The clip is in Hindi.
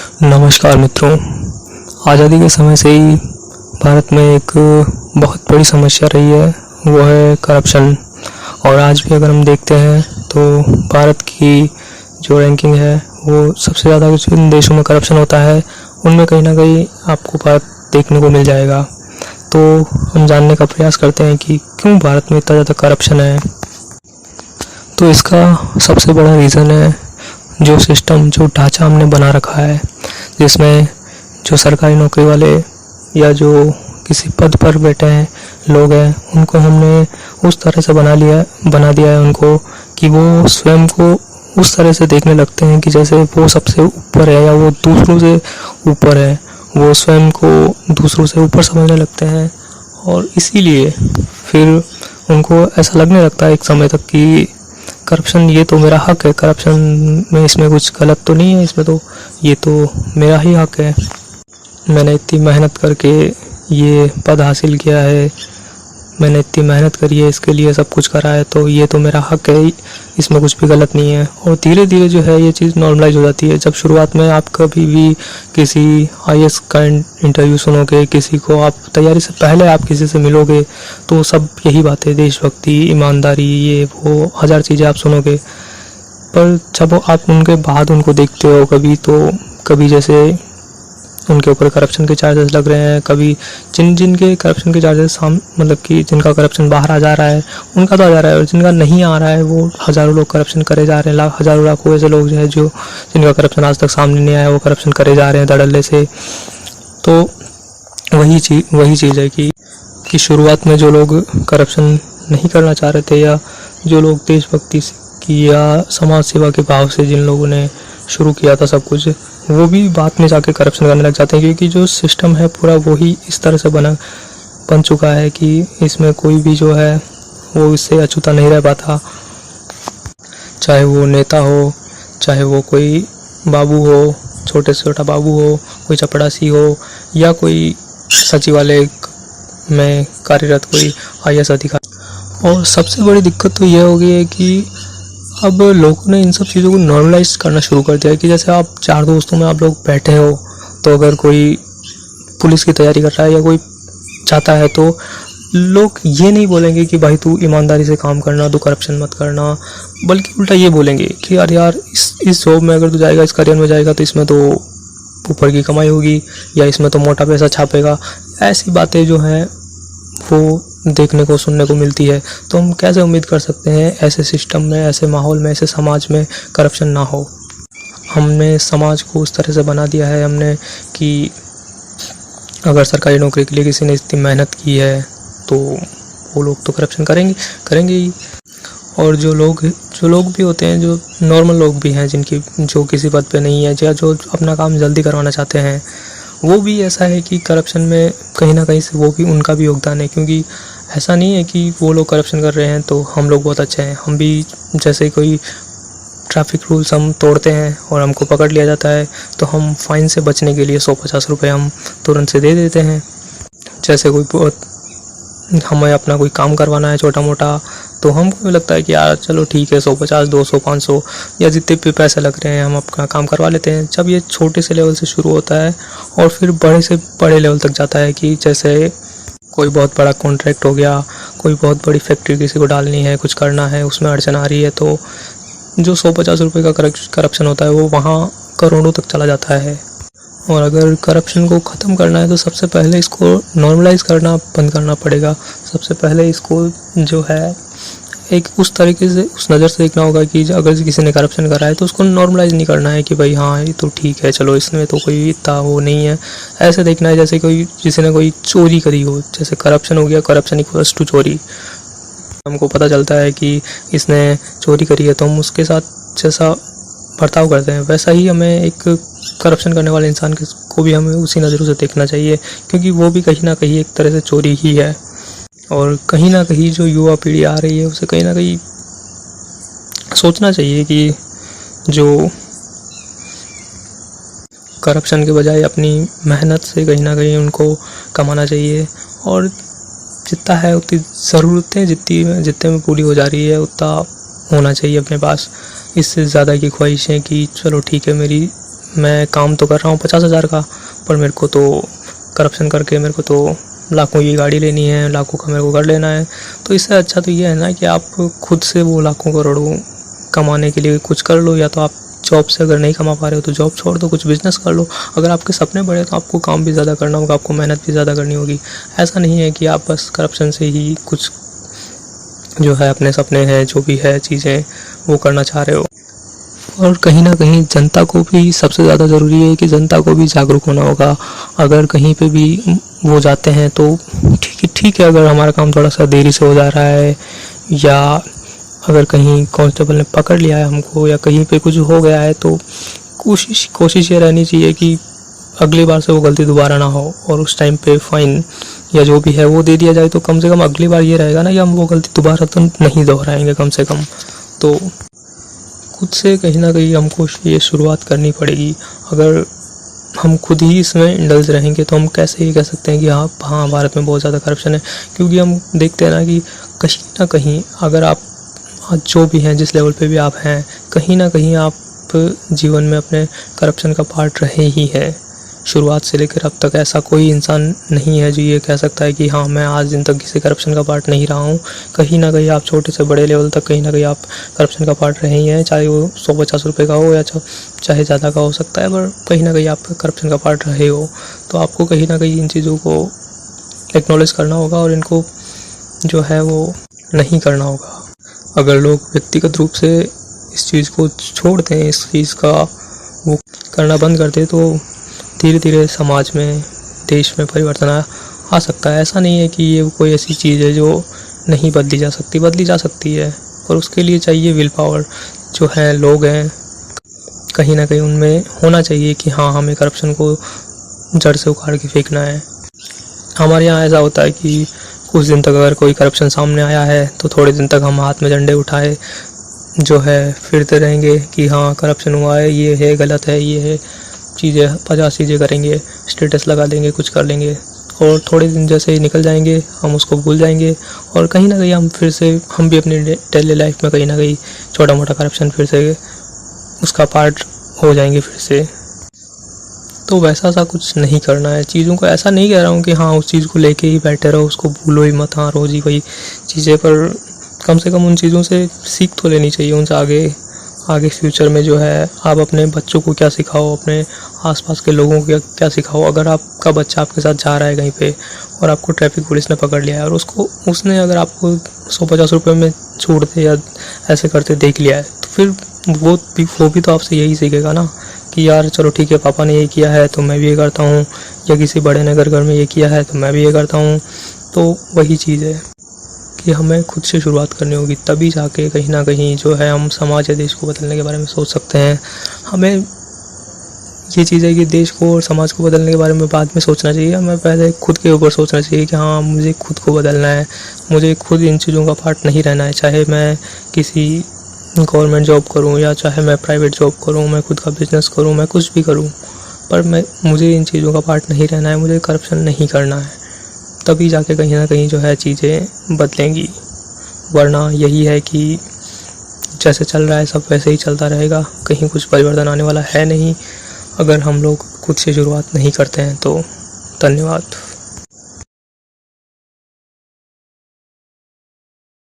नमस्कार मित्रों। आज़ादी के समय से ही भारत में एक बहुत बड़ी समस्या रही है, वो है करप्शन। और आज भी अगर हम देखते हैं तो भारत की जो रैंकिंग है वो सबसे ज़्यादा जिन देशों में करप्शन होता है उनमें कहीं ना कहीं आपको भारत देखने को मिल जाएगा। तो हम जानने का प्रयास करते हैं कि क्यों भारत में इतना ज़्यादा करप्शन है। तो इसका सबसे बड़ा रीज़न है जो सिस्टम, जो ढांचा हमने बना रखा है, जिसमें जो सरकारी नौकरी वाले या जो किसी पद पर बैठे हैं लोग हैं, उनको हमने उस तरह से बना दिया है उनको कि वो स्वयं को उस तरह से देखने लगते हैं कि जैसे वो सबसे ऊपर है या वो दूसरों से ऊपर है। वो स्वयं को दूसरों से ऊपर समझने लगते हैं और इसीलिए फिर उनको ऐसा लगने लगता है एक समय तक कि करप्शन ये तो मेरा हक है, करप्शन में इसमें कुछ गलत तो नहीं है, इसमें तो ये तो मेरा ही हक है। मैंने इतनी मेहनत करके ये पद हासिल किया है, मैंने इतनी मेहनत करी है, इसके लिए सब कुछ करा है, तो ये तो मेरा हक है, इसमें कुछ भी गलत नहीं है। और धीरे धीरे जो है ये चीज़ नॉर्मलाइज हो जाती है। जब शुरुआत में आप कभी भी किसी आईएएस का इंटरव्यू सुनोगे, किसी को आप तैयारी से पहले आप किसी से मिलोगे तो सब यही बातें, देशभक्ति, ईमानदारी, ये वो हज़ार चीज़ें आप सुनोगे। पर जब आप उनके बाद उनको देखते हो कभी, तो कभी जैसे उनके ऊपर करप्शन के चार्जेस लग रहे हैं, कभी जिनके करप्शन के चार्जेस मतलब कि जिनका करप्शन बाहर आ जा रहा है उनका तो आ जा रहा है, और जिनका नहीं आ रहा है वो हज़ारों लोग करप्शन करे जा रहे हैं। हज़ारों लाखों ऐसे लोग जो है जो जिनका करप्शन आज तक सामने नहीं आया वो करप्शन करे जा रहे हैं धड़ल्ले से। तो वही चीज़ है कि शुरुआत में जो लोग करप्शन नहीं करना चाह रहे थे, या जो लोग देशभक्ति की या समाज सेवा के भाव से जिन लोगों ने शुरू किया था सब कुछ, वो भी बाद में जाके करप्शन करने लग जाते हैं, क्योंकि जो सिस्टम है पूरा वही इस तरह से बन चुका है कि इसमें कोई भी जो है वो इससे अछूता नहीं रह पाता। चाहे वो नेता हो, चाहे वो कोई बाबू हो, छोटे से छोटा बाबू हो, कोई चपड़ासी हो, या कोई सचिवालय में कार्यरत कोई आईएएस अधिकारी। और सबसे बड़ी दिक्कत तो यह हो गई है कि अब लोगों ने इन सब चीज़ों को नॉर्मलाइज करना शुरू कर दिया है कि जैसे आप चार दोस्तों में आप लोग बैठे हो, तो अगर कोई पुलिस की तैयारी कर रहा है या कोई चाहता है, तो लोग ये नहीं बोलेंगे कि भाई तू ईमानदारी से काम करना, तू करप्शन मत करना, बल्कि उल्टा ये बोलेंगे कि यार इस जॉब में अगर तू जाएगा, इस करियर में जाएगा, तो इसमें तो ऊपर की कमाई होगी, या इसमें तो मोटा पैसा छापेगा। ऐसी बातें जो हैं वो देखने को, सुनने को मिलती है। तो हम कैसे उम्मीद कर सकते हैं ऐसे सिस्टम में, ऐसे माहौल में, ऐसे समाज में करप्शन ना हो। हमने समाज को उस तरह से बना दिया है हमने कि अगर सरकारी नौकरी के लिए किसी ने इतनी मेहनत की है तो वो लोग तो करप्शन करेंगे ही। और जो लोग भी होते हैं, जो नॉर्मल लोग भी हैं, जो किसी पद पे नहीं है या जो अपना काम जल्दी करवाना चाहते हैं, वो भी ऐसा है कि करप्शन में कहीं ना कहीं से वो भी, उनका भी योगदान है। क्योंकि ऐसा नहीं है कि वो लोग करप्शन कर रहे हैं तो हम लोग बहुत अच्छे हैं। हम भी जैसे कोई ट्रैफिक रूल्स हम तोड़ते हैं और हमको पकड़ लिया जाता है, तो हम फ़ाइन से बचने के लिए 150 रुपये हम तुरंत से दे देते हैं। जैसे हमें अपना कोई काम करवाना है छोटा मोटा, तो हमको लगता है कि यार चलो ठीक है, 150, 200, 500 या जितने भी पैसे लग रहे हैं हम अपना काम करवा लेते हैं। जब ये छोटे से लेवल से शुरू होता है और फिर बड़े से बड़े लेवल तक जाता है कि जैसे कोई बहुत बड़ा कॉन्ट्रैक्ट हो गया, कोई बहुत बड़ी फैक्ट्री किसी को डालनी है, कुछ करना है, उसमें अड़चन आ रही है, तो जो 150 रुपये का करप्शन होता है वो वहाँ करोड़ों तक चला जाता है। और अगर करप्शन को ख़त्म करना है तो सबसे पहले इसको नॉर्मलाइज करना बंद करना पड़ेगा। सबसे पहले इसको जो है एक उस तरीके से, उस नज़र से देखना होगा कि अगर किसी ने करप्शन करा है तो उसको नॉर्मलाइज नहीं करना है कि भाई हाँ ये तो ठीक है, चलो इसमें तो कोई इतना वो नहीं है। ऐसे देखना है जैसे किसी ने कोई चोरी करी हो, जैसे करप्शन हो गया, करप्शन इक्वल्स टू चोरी। हमको पता चलता है कि इसने चोरी करी है तो हम उसके साथ जैसा बर्ताव करते हैं, वैसा ही हमें एक करप्शन करने वाले इंसान को भी हमें उसी नज़रों से देखना चाहिए, क्योंकि वो भी कहीं ना कहीं एक तरह से चोरी ही है। और कहीं ना कहीं जो युवा पीढ़ी आ रही है उसे कहीं ना कहीं सोचना चाहिए कि जो करप्शन के बजाय अपनी मेहनत से कहीं ना कहीं उनको कमाना चाहिए, और जितना है उतनी ज़रूरतें जितने में पूरी हो जा रही है उतना होना चाहिए अपने पास। इससे ज़्यादा की ख्वाहिशें कि चलो ठीक है मैं काम तो कर रहा हूँ 50,000 का, पर मेरे को तो करप्शन करके मेरे को तो लाखों की गाड़ी लेनी है, लाखों का मेरे को घर लेना है। तो इससे अच्छा तो ये है ना कि आप खुद से वो लाखों करोड़ों कमाने के लिए कुछ कर लो, या तो आप जॉब से अगर नहीं कमा पा रहे हो तो जॉब छोड़ दो, कुछ बिजनेस कर लो। अगर आपके सपने बड़े तो आपको काम भी ज़्यादा करना होगा, आपको मेहनत भी ज़्यादा करनी होगी। ऐसा नहीं है कि आप बस करप्शन से ही कुछ जो है अपने सपने हैं, जो भी है चीज़ें वो करना चाह रहे हो। और कहीं ना कहीं जनता को भी सबसे ज़्यादा ज़रूरी है कि जनता को भी जागरूक होना होगा। अगर कहीं पे भी वो जाते हैं तो ठीक है, अगर हमारा काम थोड़ा सा देरी से हो जा रहा है, या अगर कहीं कांस्टेबल ने पकड़ लिया है हमको, या कहीं पे कुछ हो गया है, तो कोशिश ये रहनी चाहिए कि अगली बार से वो गलती दोबारा ना हो, और उस टाइम पे फाइन या जो भी है वो दे दिया जाए। तो कम से कम अगली बार ये रहेगा ना कि हम वो गलती दोबारा तो नहीं दोहराएंगे कम से कम। तो खुद से कहीं ना कहीं हमको ये शुरुआत करनी पड़ेगी। अगर हम खुद ही इसमें इंडल्ज रहेंगे तो हम कैसे ये कह सकते हैं कि हाँ भारत में बहुत ज़्यादा करप्शन है। क्योंकि हम देखते हैं ना कि कहीं ना कहीं अगर आप जो भी हैं, जिस लेवल पे भी आप हैं, कहीं ना कहीं आप जीवन में अपने करप्शन का पार्ट रहे ही हैं। शुरुआत से लेकर अब तक ऐसा कोई इंसान नहीं है जो ये कह सकता है कि हाँ मैं आज दिन तक किसी करप्शन का पार्ट नहीं रहा हूँ। कहीं ना कहीं आप छोटे से बड़े लेवल तक कहीं ना कहीं आप करप्शन का पार्ट रहे ही हैं, चाहे वो 150 रुपये का हो या चाहे ज़्यादा का हो सकता है, पर कहीं ना कहीं आप करप्शन का पार्ट रहे हो। तो आपको कहीं ना कहीं इन चीज़ों को एक्नॉलेज करना होगा और इनको जो है वो नहीं करना होगा। अगर लोग व्यक्तिगत रूप से इस चीज़ को छोड़ दें, इस चीज़ का वो करना बंद कर दें, तो धीरे धीरे समाज में, देश में परिवर्तन आ सकता है। ऐसा नहीं है कि ये कोई ऐसी चीज़ है जो नहीं बदली जा सकती, बदली जा सकती है, पर उसके लिए चाहिए विल पावर। जो है लोग हैं कहीं ना कहीं उनमें होना चाहिए कि हाँ हमें करप्शन को जड़ से उखाड़ के फेंकना है। हमारे यहाँ ऐसा होता है कि कुछ दिन तक अगर कोई करप्शन सामने आया है तो थोड़े दिन तक हम हाथ में डंडे उठाए जो है फिरते रहेंगे कि हाँ करप्शन हुआ है, ये है गलत है, ये है चीज़ें, 50 चीज़ें करेंगे, स्टेटस लगा देंगे, कुछ कर लेंगे, और थोड़े दिन जैसे ही निकल जाएंगे हम उसको भूल जाएंगे। और कहीं ना कहीं हम फिर से हम भी अपनी डेली लाइफ में कहीं ना कहीं छोटा मोटा करप्शन फिर से उसका पार्ट हो जाएंगे फिर से। तो वैसा सा कुछ नहीं करना है चीज़ों को। ऐसा नहीं कह रहा हूँ कि हाँ उस चीज़ को लेके ही बैठे रहो, उसको भूलो ही मत, हाँ रोज़ ही वही चीज़ें, पर कम से कम उन चीज़ों से सीख तो लेनी चाहिए। उनसे आगे फ्यूचर में जो है आप अपने बच्चों को क्या सिखाओ, अपने आसपास के लोगों को क्या सिखाओ। अगर आपका बच्चा आपके साथ जा रहा है कहीं पे और आपको ट्रैफिक पुलिस ने पकड़ लिया है और उसने अगर आपको 150 रुपये में छूट दे या ऐसे करते देख लिया है, तो फिर वो भी तो आपसे यही सीखेगा ना कि यार चलो ठीक है, पापा ने ये किया है तो मैं भी ये करता हूँ, या किसी बड़े ने घर में ये किया है तो मैं भी ये करता हूँ। तो वही चीज़ है कि हमें खुद से शुरुआत करनी होगी, तभी जाके कहीं ना कहीं जो है हम समाज या देश को बदलने के बारे में सोच सकते हैं। हमें ये चीज़ है कि देश को और समाज को बदलने के बारे में बाद में सोचना चाहिए, हमें पहले खुद के ऊपर सोचना चाहिए कि हाँ मुझे खुद को बदलना है, मुझे खुद इन चीज़ों का पार्ट नहीं रहना है। चाहे मैं किसी गवर्नमेंट जॉब करूँ या चाहे मैं प्राइवेट जॉब करूँ, मैं खुद का बिजनेस करूँ, मैं कुछ भी करूँ, पर मुझे इन चीज़ों का पार्ट नहीं रहना है, मुझे करप्शन नहीं करना है। तभी जाके कहीं ना कहीं जो है चीज़ें बदलेंगी, वरना यही है कि जैसे चल रहा है सब वैसे ही चलता रहेगा, कहीं कुछ परिवर्तन आने वाला है नहीं अगर हम लोग खुद से शुरुआत नहीं करते हैं। तो धन्यवाद।